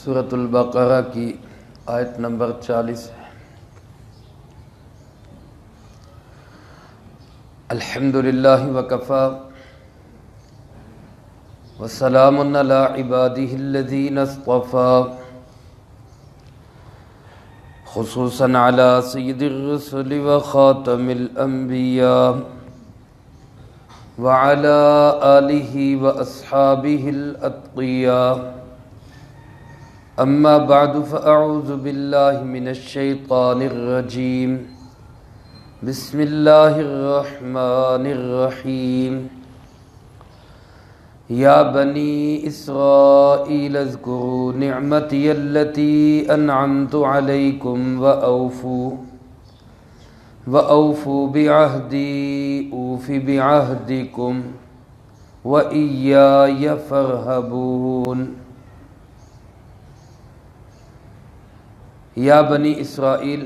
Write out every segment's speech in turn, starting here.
سورۃ البقرہ کی آیت نمبر 40 ہے۔ الحمدللہ وکفی وسلام علی عبادہ الذین اصطفی، خصوصاً علی سید الرسل وخاتم الانبیاء وعلی آلہ واصحابہ الاتقیاء۔ اما بعد فاعوذ باللہ من الشیطان الرجیم، بسم اللہ الرحمن الرحیم۔ یا بنی اسرائیل اذکروا نعمتی التی انعمت علیکم وأوفوا بعہدی اوف بعہدکم وإیای فارہبون۔ یا بنی اسرائیل،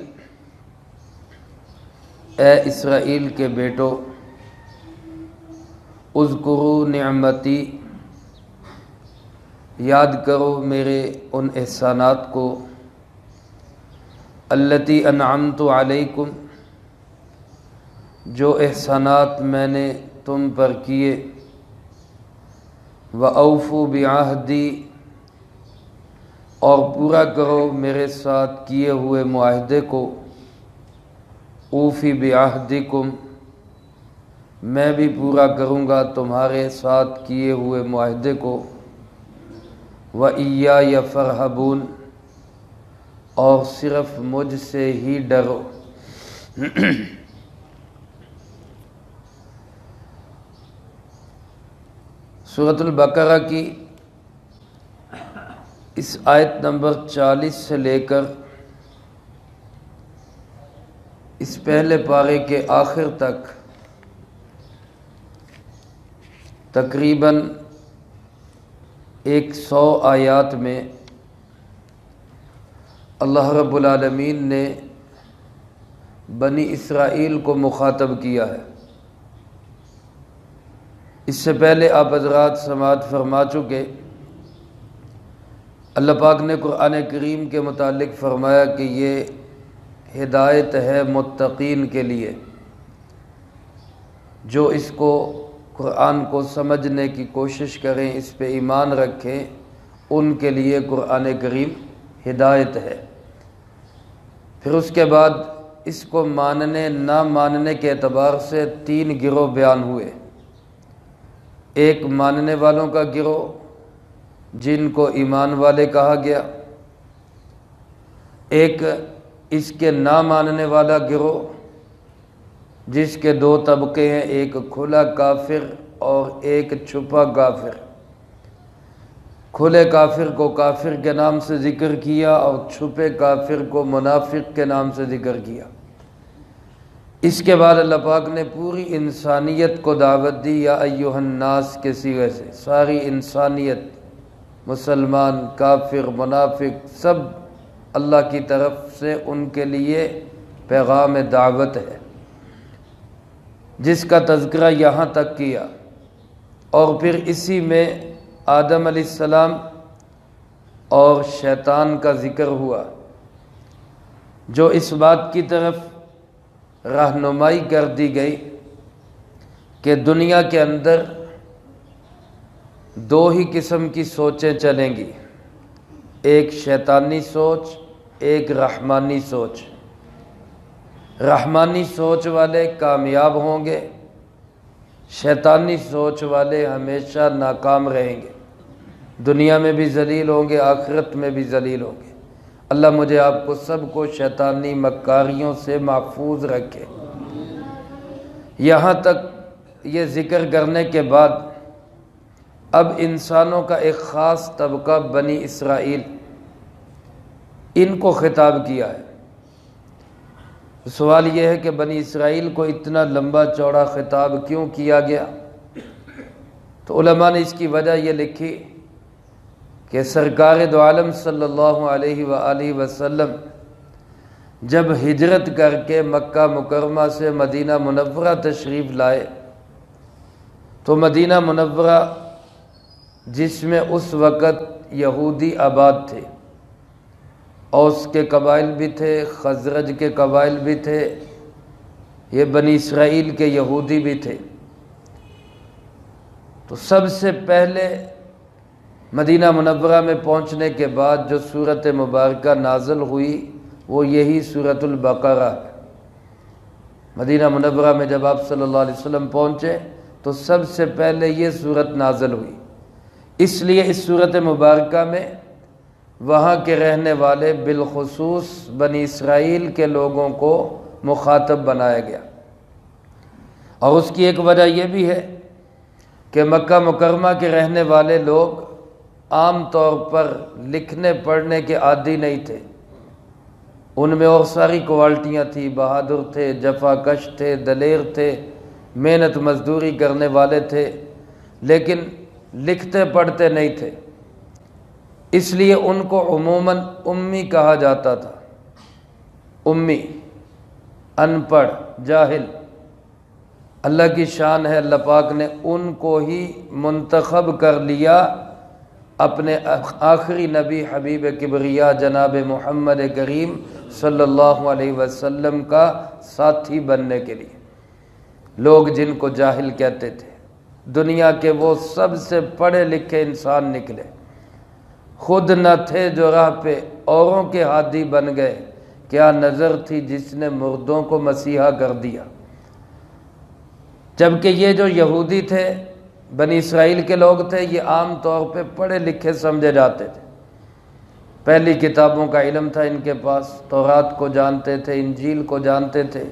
اے اسرائیل کے بیٹو، اذکروا نعمتی، یاد کرو میرے ان احسانات کو، التی انعمت علیکم، جو احسانات میں نے تم پر کیے، وأوفوا بعہدی، اور پورا کرو میرے ساتھ کیے ہوئے معاہدے کو، اوفی بعہدکم، میں بھی پورا کروں گا تمہارے ساتھ کیے ہوئے معاہدے کو، وإیای فارہبون، اور صرف مجھ سے ہی ڈرو۔ سورۃ البقرہ کی اس آیت نمبر 40 سے لے کر اس پہلے پارے کے آخر تک تقریباً 100 آیات میں اللہ رب العالمین نے بنی اسرائیل کو مخاطب کیا ہے۔ اس سے پہلے آپ حضرات سماعت فرما چکے، اللہ پاک نے قرآن کریم کے متعلق فرمایا کہ یہ ہدایت ہے متقین کے لیے، جو اس کو قرآن کو سمجھنے کی کوشش کریں، اس پہ ایمان رکھیں، ان کے لیے قرآن کریم ہدایت ہے۔ پھر اس کے بعد اس کو ماننے نہ ماننے کے اعتبار سے 3 گروہ بیان ہوئے۔ ایک ماننے والوں کا گروہ جن کو ایمان والے کہا گیا، ایک اس کے نہ ماننے والا گروہ جس کے 2 طبقے ہیں، ایک کھلا کافر اور ایک چھپا کافر۔ کھلے کافر کو کافر کے نام سے ذکر کیا اور چھپے کافر کو منافق کے نام سے ذکر کیا۔ اس کے بعد اللہ پاک نے پوری انسانیت کو دعوت دی، یا ایھا الناس کے صیغے سے، ساری انسانیت، مسلمان، کافر، منافق، سب اللہ کی طرف سے ان کے لیے پیغام دعوت ہے، جس کا تذکرہ یہاں تک کیا۔ اور پھر اسی میں آدم علیہ السلام اور شیطان کا ذکر ہوا، جو اس بات کی طرف رہنمائی کر دی گئی کہ دنیا کے اندر 2 ہی قسم کی سوچیں چلیں گی، ایک شیطانی سوچ، ایک رحمانی سوچ۔ رحمانی سوچ والے کامیاب ہوں گے، شیطانی سوچ والے ہمیشہ ناکام رہیں گے، دنیا میں بھی ذلیل ہوں گے، آخرت میں بھی ذلیل ہوں گے۔ اللہ مجھے آپ کو سب کو شیطانی مکاریوں سے محفوظ رکھے۔ یہاں تک یہ ذکر کرنے کے بعد اب انسانوں کا ایک خاص طبقہ بنی اسرائیل، ان کو خطاب کیا ہے۔ سوال یہ ہے کہ بنی اسرائیل کو اتنا لمبا چوڑا خطاب کیوں کیا گیا؟ تو علماء نے اس کی وجہ یہ لکھی کہ سرکار دو عالم صلی اللہ علیہ وآلہ وسلم جب ہجرت کر کے مکہ مکرمہ سے مدینہ منورہ تشریف لائے، تو مدینہ منورہ جس میں اس وقت یہودی آباد تھے، اوس کے قبائل بھی تھے، خزرج کے قبائل بھی تھے، یہ بنی اسرائیل کے یہودی بھی تھے۔ تو سب سے پہلے مدینہ منورہ میں پہنچنے کے بعد جو سورت مبارکہ نازل ہوئی وہ یہی سورت البقرہ ہے۔ مدینہ منورہ میں جب آپ صلی اللہ علیہ وسلم پہنچے تو سب سے پہلے یہ سورت نازل ہوئی، اس لیے اس سورت مبارکہ میں وہاں کے رہنے والے بالخصوص بنی اسرائیل کے لوگوں کو مخاطب بنایا گیا۔ اور اس کی ایک وجہ یہ بھی ہے کہ مکہ مکرمہ کے رہنے والے لوگ عام طور پر لکھنے پڑھنے کے عادی نہیں تھے، ان میں اور ساری کوالٹیاں تھیں، بہادر تھے، جفا کش تھے، دلیر تھے، محنت مزدوری کرنے والے تھے، لیکن لکھتے پڑھتے نہیں تھے، اس لیے ان کو عموماً امی کہا جاتا تھا۔ امی، ان پڑھ، جاہل۔ اللہ کی شان ہے، اللہ پاک نے ان کو ہی منتخب کر لیا اپنے آخری نبی حبیب کبریا جناب محمد کریم صلی اللہ علیہ وسلم کا ساتھی بننے کے لیے۔ لوگ جن کو جاہل کہتے تھے، دنیا کے وہ سب سے پڑھے لکھے انسان نکلے، خود نہ تھے جو راہ پہ اوروں کے ہادی بن گئے، کیا نظر تھی جس نے مردوں کو مسیحا کر دیا۔ جبکہ یہ جو یہودی تھے، بنی اسرائیل کے لوگ تھے، یہ عام طور پہ پڑھے لکھے سمجھے جاتے تھے، پہلی کتابوں کا علم تھا ان کے پاس، تورات کو جانتے تھے، انجیل کو جانتے تھے،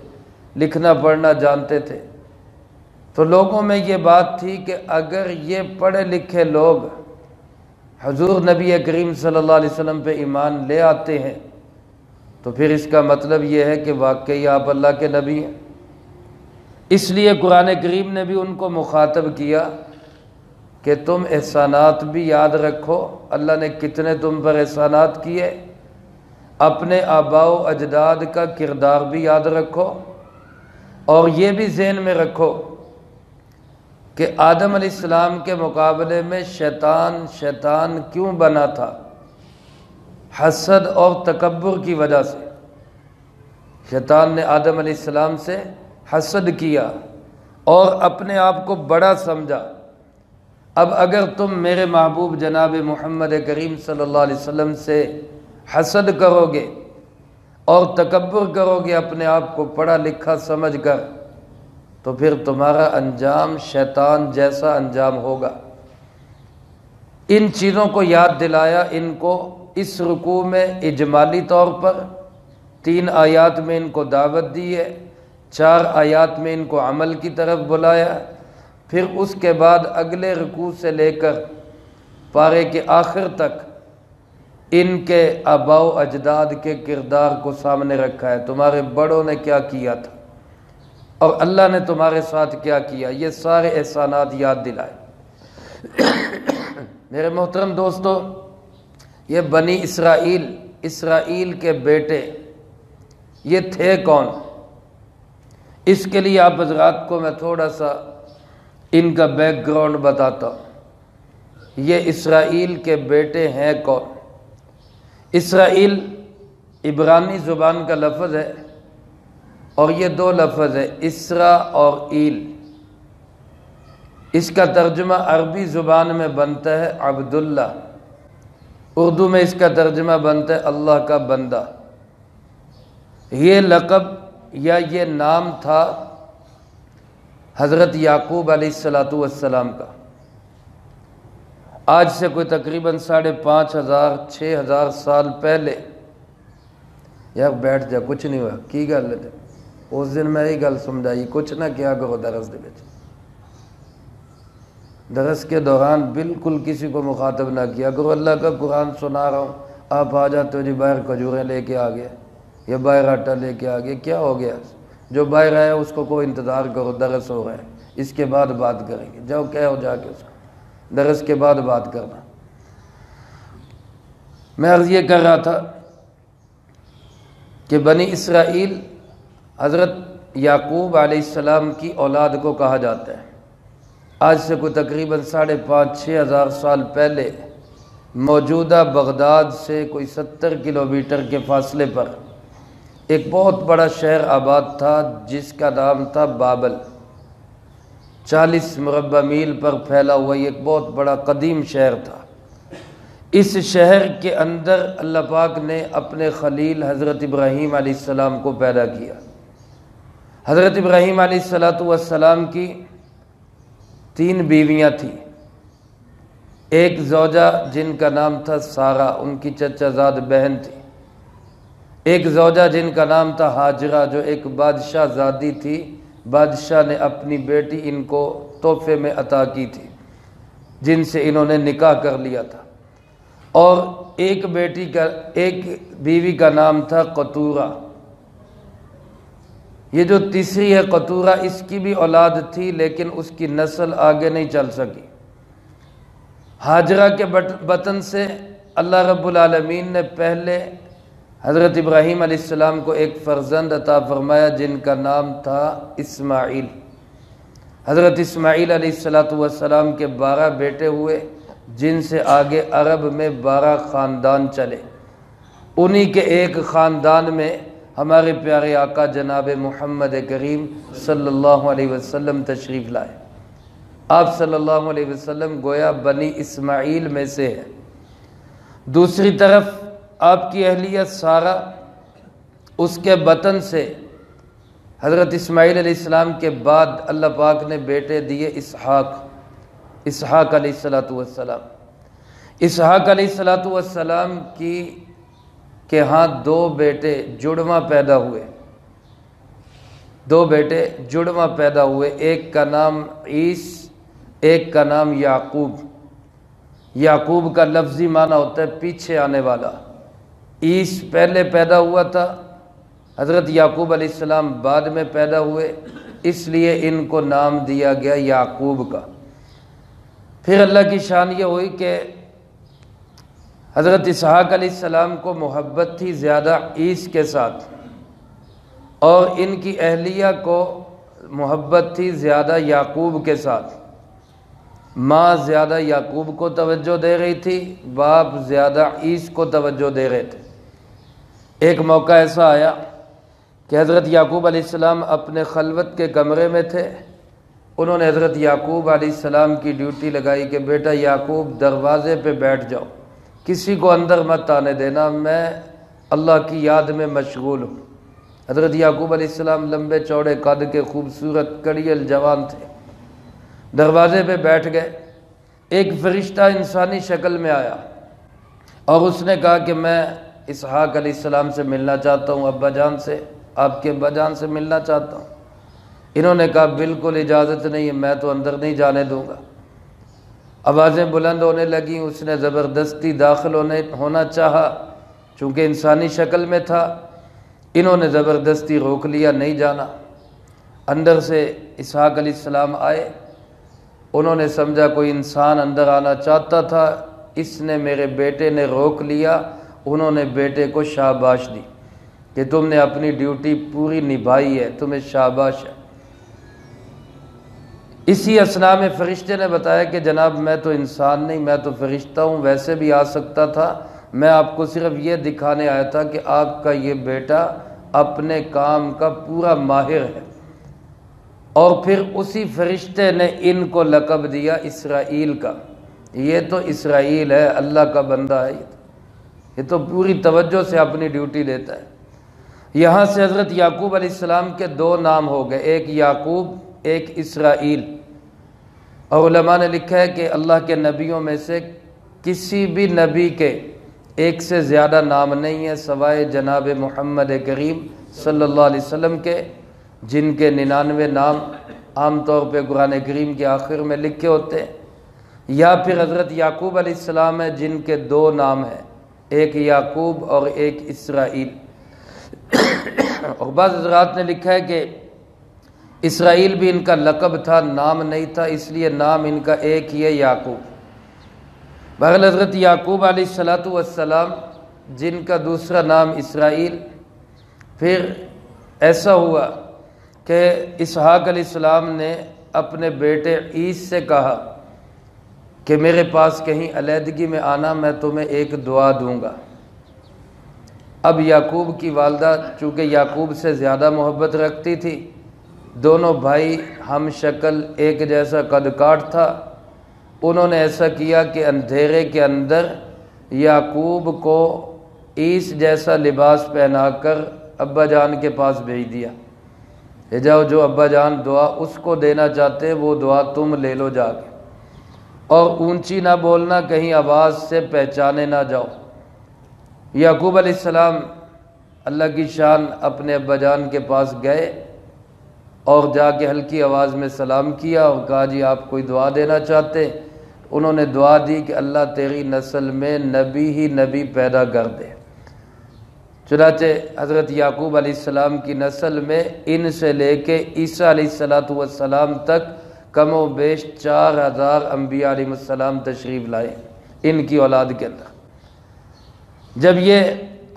لکھنا پڑھنا جانتے تھے۔ تو لوگوں میں یہ بات تھی کہ اگر یہ پڑھے لکھے لوگ حضور نبی کریم صلی اللہ علیہ وسلم پہ ایمان لے آتے ہیں تو پھر اس کا مطلب یہ ہے کہ واقعی آپ اللہ کے نبی ہیں۔ اس لیے قرآن کریم نے بھی ان کو مخاطب کیا کہ تم احسانات بھی یاد رکھو، اللہ نے کتنے تم پر احسانات کیے، اپنے آباء و اجداد کا کردار بھی یاد رکھو، اور یہ بھی ذہن میں رکھو کہ آدم علیہ السلام کے مقابلے میں شیطان کیوں بنا تھا؟ حسد اور تکبر کی وجہ سے۔ شیطان نے آدم علیہ السلام سے حسد کیا اور اپنے آپ کو بڑا سمجھا۔ اب اگر تم میرے محبوب جناب محمد کریم صلی اللہ علیہ وسلم سے حسد کرو گے اور تکبر کرو گے اپنے آپ کو پڑھا لکھا سمجھ کر، تو پھر تمہارا انجام شیطان جیسا انجام ہوگا۔ ان چیزوں کو یاد دلایا ان کو اس رکوع میں اجمالی طور پر، 3 آیات میں ان کو دعوت دی ہے، 4 آیات میں ان کو عمل کی طرف بلایا، پھر اس کے بعد اگلے رکوع سے لے کر پارے کے آخر تک ان کے آباء و اجداد کے کردار کو سامنے رکھا ہے۔ تمہارے بڑوں نے کیا کیا تھا اور اللہ نے تمہارے ساتھ کیا کیا، یہ سارے احسانات یاد دلائے۔ میرے محترم دوستو، یہ بنی اسرائیل کے بیٹے یہ تھے کون؟ اس کے لیے آپ حضرات کو میں تھوڑا سا ان کا بیک گراؤنڈ بتاتا ہوں۔ یہ اسرائیل کے بیٹے ہیں کون؟ اسرائیل عبرانی زبان کا لفظ ہے اور یہ 2 لفظ ہے، اسرا اور ایل۔ اس کا ترجمہ عربی زبان میں بنتا ہے عبداللہ، اردو میں اس کا ترجمہ بنتا ہے اللہ کا بندہ۔ یہ لقب یا یہ نام تھا حضرت یعقوب علیہ السلام کا۔ آج سے کوئی تقریباً 5,500 6,000 سال پہلے، یار بیٹھ جا، کچھ نہیں ہوا کی گل ہے، اس دن میں یہ گل سمجھائی، کچھ نہ کیا کرو درس دے وچ، درس کے دوران بالکل کسی کو مخاطب نہ کیا کرو۔ اللہ کا قرآن سنا رہا ہوں، آپ آ جاتے ہو جی باہر کھجوریں لے کے آ گئے یا باہر آٹا لے کے آ گئے، کیا ہو گیا؟ جو باہر آیا اس کو کوئی انتظار کرو، درس ہو رہا ہے، اس کے بعد بات کریں گے، جاؤ کہو جا کے اس کو، درس کے بعد بات کرنا۔ میں عرض یہ کر رہا تھا کہ بنی اسرائیل حضرت یعقوب علیہ السلام کی اولاد کو کہا جاتا ہے۔ آج سے کوئی تقریباً 5,500 6,000 سال پہلے موجودہ بغداد سے کوئی 70 کلومیٹر کے فاصلے پر ایک بہت بڑا شہر آباد تھا جس کا نام تھا بابل۔ 40 مربع میل پر پھیلا ہوا یہ ایک بہت بڑا قدیم شہر تھا۔ اس شہر کے اندر اللہ پاک نے اپنے خلیل حضرت ابراہیم علیہ السلام کو پیدا کیا۔ حضرت ابراہیم علیہ السلام کی 3 بیویاں تھیں، ایک زوجہ جن کا نام تھا سارہ، ان کی چچا زاد بہن تھی، ایک زوجہ جن کا نام تھا ہاجرہ جو ایک بادشاہ زادی تھی، بادشاہ نے اپنی بیٹی ان کو تحفے میں عطا کی تھی جن سے انہوں نے نکاح کر لیا تھا، اور ایک بیوی کا نام تھا قطورہ۔ یہ جو تیسری ہے قطورہ، اس کی بھی اولاد تھی لیکن اس کی نسل آگے نہیں چل سکی۔ ہاجرہ کے بطن سے اللہ رب العالمین نے پہلے حضرت ابراہیم علیہ السلام کو ایک فرزند عطا فرمایا جن کا نام تھا اسماعیل۔ حضرت اسماعیل علیہ السلام کے 12 بیٹے ہوئے جن سے آگے عرب میں 12 خاندان چلے، انہی کے ایک خاندان میں ہمارے پیارے آقا جناب محمد کریم صلی اللہ علیہ وسلم تشریف لائے۔ آپ صلی اللہ علیہ وسلم گویا بنی اسماعیل میں سے ہے۔ دوسری طرف آپ کی اہلیہ سارہ، اس کے بطن سے حضرت اسماعیل علیہ السلام کے بعد اللہ پاک نے بیٹے دیے اسحاق علیہ السلام۔ اسحاق علیہ السلام کے ہاں 2 بیٹے جڑواں پیدا ہوئے، 2 بیٹے جڑواں پیدا ہوئے، ایک کا نام عیس، ایک کا نام یعقوب۔ یعقوب کا لفظی معنی ہوتا ہے پیچھے آنے والا۔ عیس پہلے پیدا ہوا تھا، حضرت یعقوب علیہ السلام بعد میں پیدا ہوئے، اس لیے ان کو نام دیا گیا یعقوب کا۔ پھر اللہ کی شان یہ ہوئی کہ حضرت اسحاق علیہ السلام کو محبت تھی زیادہ عیس کے ساتھ، اور ان کی اہلیہ کو محبت تھی زیادہ یعقوب کے ساتھ۔ ماں زیادہ یعقوب کو توجہ دے رہی تھی، باپ زیادہ عیس کو توجہ دے رہے تھے۔ ایک موقع ایسا آیا کہ حضرت یعقوب علیہ السلام اپنے خلوت کے کمرے میں تھے، انہوں نے حضرت یعقوب علیہ السلام کی ڈیوٹی لگائی کہ بیٹا یعقوب دروازے پہ بیٹھ جاؤ، کسی کو اندر مت آنے دینا، میں اللہ کی یاد میں مشغول ہوں۔ حضرت یعقوب علیہ السلام لمبے چوڑے قد کے خوبصورت کڑیل جوان تھے، دروازے پہ بیٹھ گئے۔ ایک فرشتہ انسانی شکل میں آیا اور اس نے کہا کہ میں اسحاق علیہ السلام سے ملنا چاہتا ہوں، ابا جان سے، آپ کے ابا جان سے ملنا چاہتا ہوں۔ انہوں نے کہا بالکل اجازت نہیں ہے، میں تو اندر نہیں جانے دوں گا۔ آوازیں بلند ہونے لگیں، اس نے زبردستی داخل ہونا چاہا، چونکہ انسانی شکل میں تھا، انہوں نے زبردستی روک لیا، نہیں جانا۔ اندر سے اسحاق علیہ السلام آئے، انہوں نے سمجھا کوئی انسان اندر آنا چاہتا تھا، اس نے میرے بیٹے نے روک لیا۔ انہوں نے بیٹے کو شاباش دی کہ تم نے اپنی ڈیوٹی پوری نبھائی ہے، تمہیں شاباش ہے۔ اسی اثناء میں فرشتے نے بتایا کہ جناب میں تو انسان نہیں، میں تو فرشتہ ہوں، ویسے بھی آ سکتا تھا، میں آپ کو صرف یہ دکھانے آیا تھا کہ آپ کا یہ بیٹا اپنے کام کا پورا ماہر ہے۔ اور پھر اسی فرشتے نے ان کو لقب دیا اسرائیل کا، یہ تو اسرائیل ہے، اللہ کا بندہ ہے، یہ تو پوری توجہ سے اپنی ڈیوٹی دیتا ہے۔ یہاں سے حضرت یعقوب علیہ السلام کے 2 نام ہو گئے، ایک یعقوب، ایک اسرائیل۔ اور علماء نے لکھا ہے کہ اللہ کے نبیوں میں سے کسی بھی نبی کے ایک سے زیادہ نام نہیں ہیں سوائے جناب محمد کریم صلی اللہ علیہ وسلم کے، جن کے 99 نام عام طور پہ قرآن کریم کے آخر میں لکھے ہوتے ہیں، یا پھر حضرت یعقوب علیہ السلام ہیں جن کے 2 نام ہیں، ایک یعقوب اور ایک اسرائیل۔ اور بعض حضرات نے لکھا ہے کہ اسرائیل بھی ان کا لقب تھا، نام نہیں تھا، اس لیے نام ان کا ایک ہی ہے، یعقوب۔ بہرحال حضرت یعقوب علیہ السلام جن کا دوسرا نام اسرائیل، پھر ایسا ہوا کہ اسحاق علیہ السلام نے اپنے بیٹے عیس سے کہا کہ میرے پاس کہیں علیحدگی میں آنا، میں تمہیں ایک دعا دوں گا۔ اب یعقوب کی والدہ چونکہ یعقوب سے زیادہ محبت رکھتی تھی، دونوں بھائی ہم شکل، ایک جیسا قد کاٹ تھا، انہوں نے ایسا کیا کہ اندھیرے کے اندر یعقوب کو عیس جیسا لباس پہنا کر ابا جان کے پاس بھیج دیا کہ جاؤ، جو ابا جان دعا اس کو دینا چاہتے ہیں وہ دعا تم لے لو جا کے، اور اونچی نہ بولنا، کہیں آواز سے پہچانے نہ جاؤ۔ یعقوب علیہ السلام اللہ کی شان اپنے ابا جان کے پاس گئے اور جا کے ہلکی آواز میں سلام کیا اور کہا جی آپ کوئی دعا دینا چاہتے؟ انہوں نے دعا دی کہ اللہ تیری نسل میں نبی ہی نبی پیدا کر دے۔ چنانچہ حضرت یعقوب علیہ السلام کی نسل میں ان سے لے کے عیسیٰ علیہ السلام تک کم و بیش 4000 انبیاء علیہ السلام تشریف لائے ان کی اولاد کے اندر۔ جب یہ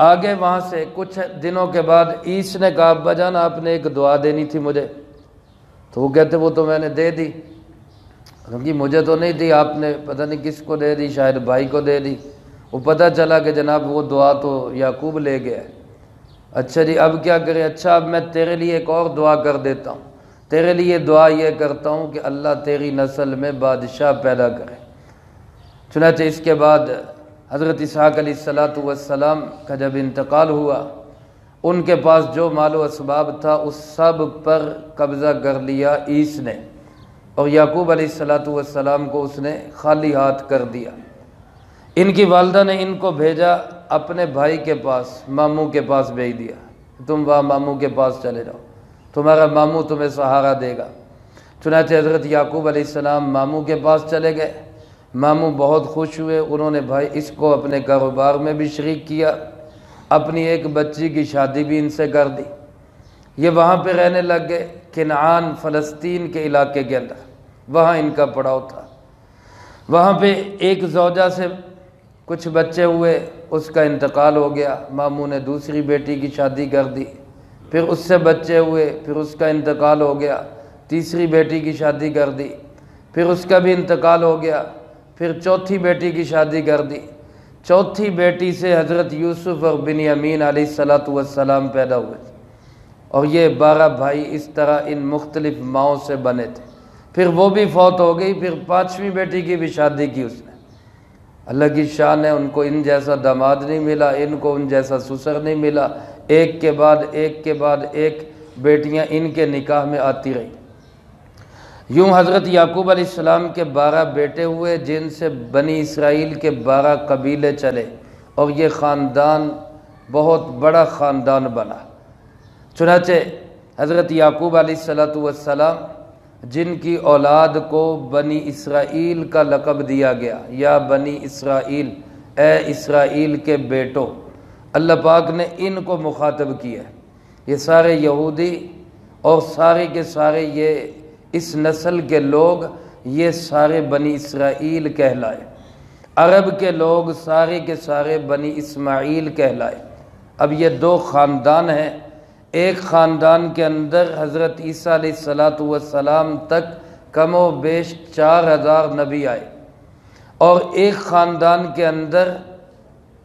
آگے وہاں سے کچھ دنوں کے بعد عیس نے کہا ابا جان آپ نے ایک دعا دینی تھی مجھے، تو وہ کہتے وہ تو میں نے دے دی، کیونکہ مجھے تو نہیں دی، آپ نے پتہ نہیں کس کو دے دی، شاید بھائی کو دے دی۔ وہ پتہ چلا کہ جناب وہ دعا تو یعقوب لے گیا۔ اچھا جی اب کیا کریں؟ اچھا اب میں تیرے لیے ایک اور دعا کر دیتا ہوں، تیرے لیے دعا یہ کرتا ہوں کہ اللہ تیری نسل میں بادشاہ پیدا کرے۔ چنانچہ اس کے بعد حضرت اسحاق علیہ السلام کا جب انتقال ہوا، ان کے پاس جو مال و اسباب تھا اس سب پر قبضہ کر لیا عیس نے، اور یعقوب علیہ السلام کو اس نے خالی ہاتھ کر دیا۔ ان کی والدہ نے ان کو بھیجا اپنے بھائی کے پاس، ماموں کے پاس بھیج دیا، تم وہاں ماموں کے پاس چلے جاؤ، تمہارا ماموں تمہیں سہارا دے گا۔ چنانچہ حضرت یعقوب علیہ السلام ماموں کے پاس چلے گئے، ماموں بہت خوش ہوئے، انہوں نے بھائی اس کو اپنے کاروبار میں بھی شریک کیا، اپنی ایک بچی کی شادی بھی ان سے کر دی۔ یہ وہاں پہ رہنے لگ گئے، کنعان فلسطین کے علاقے کے اندر، وہاں ان کا پڑاؤ تھا۔ وہاں پہ ایک زوجہ سے کچھ بچے ہوئے، اس کا انتقال ہو گیا، ماموں نے دوسری بیٹی کی شادی کر دی، پھر اس سے بچے ہوئے، پھر اس کا انتقال ہو گیا، تیسری بیٹی کی شادی کر دی، پھر اس کا بھی انتقال ہو گیا، پھر چوتھی بیٹی کی شادی کر دی۔ چوتھی بیٹی سے حضرت یوسف اور بنیامین علیہ السلام پیدا ہوئے تھے، اور یہ 12 بھائی اس طرح ان مختلف ماؤں سے بنے تھے۔ پھر وہ بھی فوت ہو گئی، پھر 5ویں بیٹی کی بھی شادی کی اس نے۔ اللہ کی شان ہے، ان کو ان جیسا داماد نہیں ملا، ان کو ان جیسا سسر نہیں ملا، ایک کے بعد ایک کے بعد ایک بیٹیاں ان کے نکاح میں آتی رہی۔ یوں حضرت یعقوب علیہ السلام کے 12 بیٹے ہوئے، جن سے بنی اسرائیل کے 12 قبیلے چلے، اور یہ خاندان بہت بڑا خاندان بنا۔ چنانچہ حضرت یعقوب علیہ السلام جن کی اولاد کو بنی اسرائیل کا لقب دیا گیا، یا بنی اسرائیل، اے اسرائیل کے بیٹوں، اللہ پاک نے ان کو مخاطب کیا ہے۔ یہ سارے یہودی اور سارے کے سارے یہ اس نسل کے لوگ، یہ سارے بنی اسرائیل کہلائے۔ عرب کے لوگ سارے کے سارے بنی اسماعیل کہلائے۔ اب یہ 2 خاندان ہیں، ایک خاندان کے اندر حضرت عیسیٰ علیہ السلام تک کم و بیش 4000 نبی آئے، اور ایک خاندان کے اندر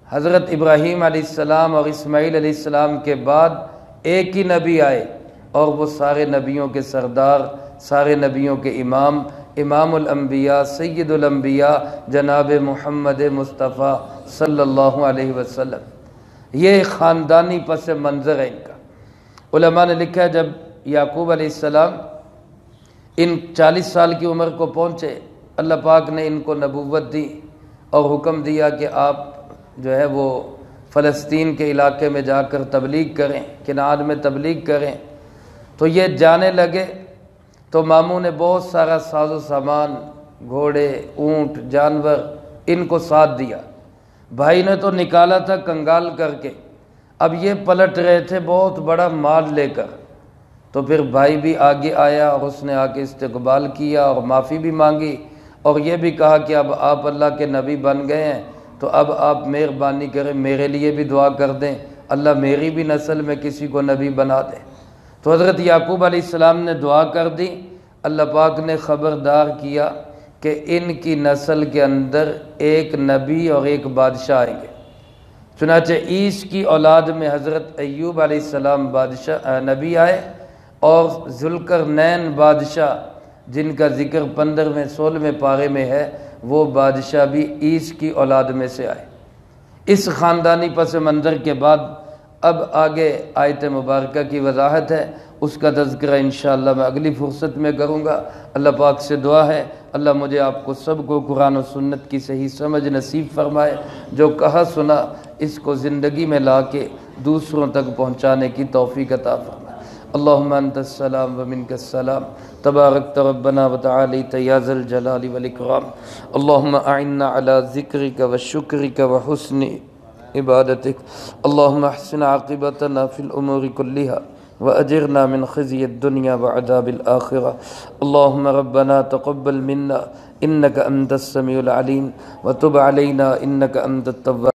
حضرت ابراہیم علیہ السلام اور اسماعیل علیہ السلام کے بعد ایک ہی نبی آئے، اور وہ سارے نبیوں کے سردار، سارے نبیوں کے امام، امام الانبیاء، سید الانبیاء جناب محمد مصطفیٰ صلی اللہ علیہ وسلم۔ یہ خاندانی پس منظر ہے ان کا۔ علماء نے لکھا ہے جب یعقوب علیہ السلام ان 40 سال کی عمر کو پہنچے، اللہ پاک نے ان کو نبوت دی اور حکم دیا کہ آپ جو ہے وہ فلسطین کے علاقے میں جا کر تبلیغ کریں، کنعان میں تبلیغ کریں۔ تو یہ جانے لگے تو ماموں نے بہت سارا ساز و سامان، گھوڑے، اونٹ، جانور ان کو ساتھ دیا۔ بھائی نے تو نکالا تھا کنگال کر کے، اب یہ پلٹ رہے تھے بہت بڑا مال لے کر۔ تو پھر بھائی بھی آگے آیا اور اس نے آ کے استقبال کیا اور معافی بھی مانگی، اور یہ بھی کہا کہ اب آپ اللہ کے نبی بن گئے ہیں تو اب آپ مہربانی کریں میرے لیے بھی دعا کر دیں، اللہ میری بھی نسل میں کسی کو نبی بنا دے۔ تو حضرت یعقوب علیہ السلام نے دعا کر دی، اللہ پاک نے خبردار کیا کہ ان کی نسل کے اندر ایک نبی اور ایک بادشاہ آئیں گے۔ چنانچہ عیس کی اولاد میں حضرت ایوب علیہ السلام نبی آئے، اور ذوالقرنین بادشاہ جن کا ذکر 15ویں 16ویں پارے میں ہے، وہ بادشاہ بھی عیس کی اولاد میں سے آئے۔ اس خاندانی پس منظر کے بعد اب آگے آیت مبارکہ کی وضاحت ہے، اس کا تذکرہ انشاءاللہ میں اگلی فرصت میں کروں گا۔ اللہ پاک سے دعا ہے اللہ مجھے آپ کو سب کو قرآن و سنت کی صحیح سمجھ نصیب فرمائے، جو کہا سنا اس کو زندگی میں لا کے دوسروں تک پہنچانے کی توفیق عطا فرمائے۔ اللہم انت السلام ومنک السلام، تبارکت ربنا وتعالیت یا ذا الجلال والاکرام۔ اللہم اعنا علی ذکرک وشکرک وحسن عبادتک۔ اللہم احسن عاقبتنا فی الامور کلہا وأجرنا من خزي الدنيا وعذاب الآخرة۔ اللهم ربنا تقبل منا إنك أنت السميع العليم وتب علينا إنك أنت التواب